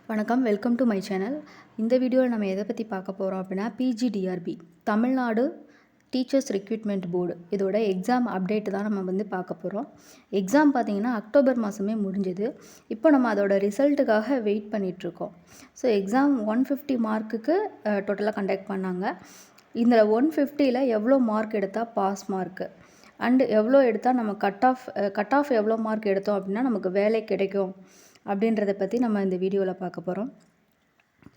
வணக்கம், welcome to my channel. இந்த வீடியோவில் நம்ம எதை பற்றி பார்க்க போகிறோம் அப்படின்னா, PGTRB Tamil Nadu teachers recruitment board இதோட எக்ஸாம் அப்டேட் தான் நம்ம வந்து பார்க்க போகிறோம். எக்ஸாம் பார்த்திங்கன்னா அக்டோபர் மாதமே முடிஞ்சது. இப்போ நம்ம அதோட ரிசல்ட்டுக்காக வெயிட் பண்ணிகிட்ருக்கோம். ஸோ எக்ஸாம் 150 மார்க்குக்கு டோட்டலாக கண்டக்ட் பண்ணாங்க. இதில் 150ல் எவ்வளோ மார்க் எடுத்தால் பாஸ் மார்க்கு அண்டு எவ்வளோ எடுத்தால் நம்ம கட் ஆஃப் எவ்வளோ மார்க் எடுத்தோம் அப்படின்னா நமக்கு வேலை கிடைக்கும் அப்படின்றத பற்றி நம்ம இந்த வீடியோவில் பார்க்க போகிறோம்.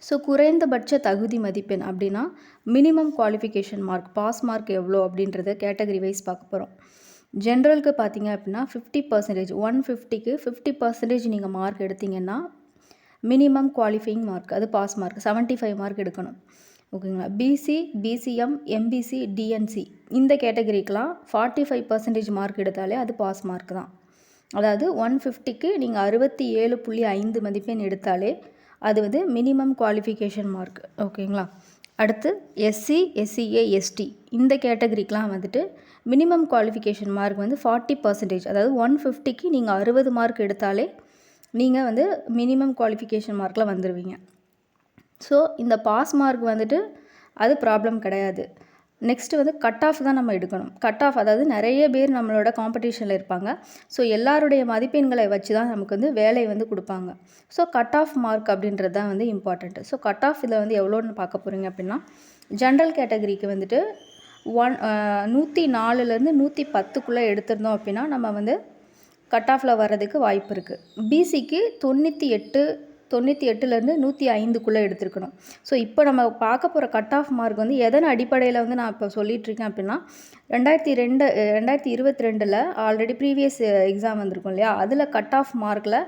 ஸோ குறைந்தபட்ச தகுதி மதிப்பெண் அப்படின்னா minimum qualification mark pass mark எவ்வளோ அப்படின்றத கேட்டகரி வைஸ் பார்க்க போகிறோம். ஜென்ரலுக்கு பார்த்தீங்க அப்படின்னா 50%, 150க்கு 50% நீங்கள் மார்க் எடுத்தீங்கன்னா மினிமம் குவாலிஃபையிங் மார்க், அது பாஸ் மார்க் 75 மார்க் எடுக்கணும். ஓகேங்களா. பிசி, பிசிஎம், எம்பிசி, டிஎன்சி இந்த கேட்டகரிக்கெலாம் 45% மார்க் எடுத்தாலே அது பாஸ் மார்க் தான். அதாவது 150க்கு நீங்கள் 67.5 மதிப்பெண் எடுத்தாலே அது வந்து மினிமம் குவாலிஃபிகேஷன் மார்க். ஓகேங்களா. அடுத்து எஸ்சி, எஸ்சிஏ, எஸ்டி இந்த கேட்டகரிக்கெலாம் வந்துட்டு மினிமம் குவாலிஃபிகேஷன் மார்க் வந்து 40%. அதாவது 150க்கு நீங்கள் 60 மார்க் எடுத்தாலே நீங்கள் வந்து மினிமம் குவாலிஃபிகேஷன் மார்க்கில் வந்துடுவீங்க. ஸோ இந்த பாஸ் மார்க் வந்துட்டு அது ப்ராப்ளம் கிடையாது. நெக்ஸ்ட்டு வந்து கட் ஆஃப் தான் நம்ம எடுக்கணும். கட் ஆஃப் அதாவது நிறைய பேர் நம்மளோட காம்படிஷனில் இருப்பாங்க. ஸோ எல்லாருடைய மதிப்பெண்களை வச்சு தான் நமக்கு வந்து வேலை வந்து கொடுப்பாங்க. ஸோ கட் ஆஃப் மார்க் அப்படின்றது தான் வந்து இம்பார்ட்டண்ட்டு. ஸோ கட் ஆஃப் இதில் வந்து எவ்வளோன்னு பார்க்க போகிறீங்க அப்படின்னா, ஜென்ரல் கேட்டகரிக்கு வந்துட்டு 104லேருந்து 110க்குள்ளே எடுத்திருந்தோம் அப்படின்னா நம்ம வந்து கட் ஆஃபில் வர்றதுக்கு வாய்ப்பு இருக்குது. பிசிக்கு 98லேருந்து 105க்குள்ளே எடுத்துருக்கணும். ஸோ இப்போ நம்ம பார்க்க போகிற கட் ஆஃப் மார்க் வந்து எதன் அடிப்படையில் வந்து நான் இப்போ சொல்லிகிட்ருக்கேன் அப்படின்னா, 2022 ஆல்ரெடி ப்ரீவியஸ் எக்ஸாம் வந்திருக்கும் இல்லையா, அதில் கட் ஆஃப் மார்க்கில்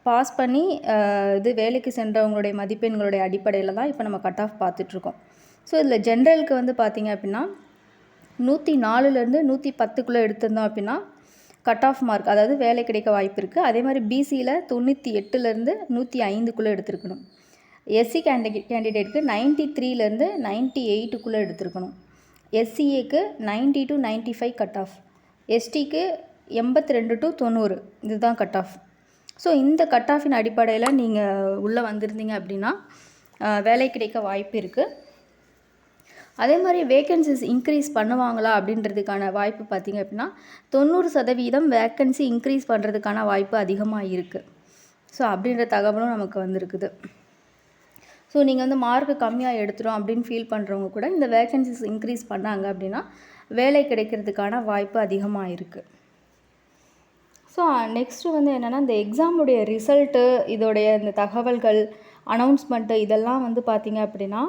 பாஸ் பண்ணி இது வேலைக்கு சென்றவங்களுடைய மதிப்பெண்களுடைய அடிப்படையில் தான் இப்போ நம்ம கட் ஆஃப் பார்த்துட்ருக்கோம். ஸோ இதில் ஜென்ரலுக்கு வந்து பார்த்திங்க அப்படின்னா 104லேருந்து 110க்குள்ளே எடுத்திருந்தோம் அப்படின்னா கட் ஆஃப் மார்க், அதாவது வேலை கிடைக்க வாய்ப்பு இருக்குது. அதே மாதிரி பிசியில் 98லேருந்து 105க்குள்ளே எடுத்துருக்கணும். எஸ்சி கேண்டிடேட்டுக்கு 93லேருந்து 98க்குள்ளே எடுத்துருக்கணும். எஸ்சிஏக்கு 90 to 95 cut off. எஸ்டிக்கு 82 to 90 இதுதான் கட் ஆஃப். ஸோ இந்த கட் ஆஃபின் அடிப்படையில் நீங்கள் உள்ளே வந்திருந்தீங்க அப்படின்னா வேலை கிடைக்க வாய்ப்பு இருக்குது. அதே மாதிரி வேக்கன்சிஸ் இன்க்ரீஸ் பண்ணுவாங்களா அப்படின்றதுக்கான வாய்ப்பு பார்த்திங்க அப்படின்னா 90% வேக்கன்சி இன்க்ரீஸ் பண்ணுறதுக்கான வாய்ப்பு அதிகமாக இருக்குது. ஸோ அப்படின்ற தகவலும் நமக்கு வந்திருக்குது. ஸோ நீங்கள் வந்து மார்க்கு கம்மியாக எடுத்துரும் அப்படின்னு ஃபீல் பண்ணுறவங்க கூட இந்த வேக்கன்சிஸ் இன்க்ரீஸ் பண்ணாங்க அப்படின்னா வேலை கிடைக்கிறதுக்கான வாய்ப்பு அதிகமாக இருக்குது. ஸோ நெக்ஸ்ட்டு வந்து என்னென்னா, இந்த எக்ஸாமுடைய ரிசல்ட்டு, இதோடைய இந்த தகவல்கள், அனௌன்ஸ்மெண்ட்டு இதெல்லாம் வந்து பார்த்திங்க அப்படின்னா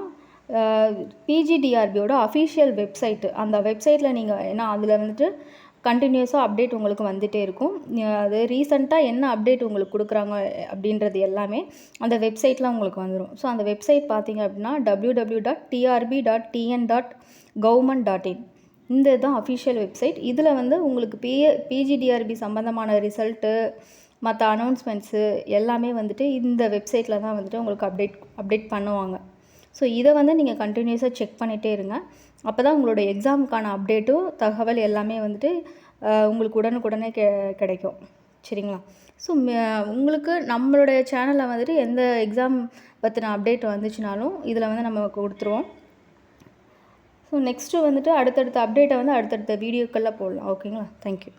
பிஜிடிஆர்பியோட அஃபிஷியல் வெப்சைட்டு, அந்த வெப்சைட்டில் நீங்கள் ஏன்னா அதில் வந்துட்டு கண்டினியூஸாக அப்டேட் உங்களுக்கு வந்துகிட்டே இருக்கும். அது ரீசெண்டாக என்ன அப்டேட் உங்களுக்கு கொடுக்குறாங்க அப்படின்றது எல்லாமே அந்த வெப்சைட்டில் உங்களுக்கு வந்துடும். ஸோ அந்த வெப்சைட் பார்த்திங்க அப்படின்னா www.trb.tn.government.in இந்த தான் அஃபிஷியல் வெப்சைட். இதில் வந்து உங்களுக்கு பிஜிடிஆர்பி சம்மந்தமான ரிசல்ட்டு, மற்ற அனௌன்ஸ்மெண்ட்ஸு எல்லாமே வந்துட்டு இந்த வெப்சைட்டில் தான் வந்துட்டு உங்களுக்கு அப்டேட் பண்ணுவாங்க. ஸோ இதை வந்து நீங்கள் கண்டினியூஸாக செக் பண்ணிகிட்டே இருங்க. அப்போ தான் உங்களோட எக்ஸாமுக்கான அப்டேட்டும் தகவல் எல்லாமே வந்துட்டு உங்களுக்கு உடனுக்குடனே கிடைக்கும். சரிங்களா. ஸோ உங்களுக்கு நம்மளுடைய சேனலில் வந்துட்டு எந்த எக்ஸாம் பற்றின அப்டேட் வந்துச்சுனாலும் இதில் வந்து நம்ம கொடுத்துருவோம். ஸோ நெக்ஸ்ட்டு வந்துட்டு அடுத்தடுத்த அப்டேட்டை வந்து அடுத்தடுத்த வீடியோக்களில் போடலாம். ஓகேங்களா. தேங்க்யூ.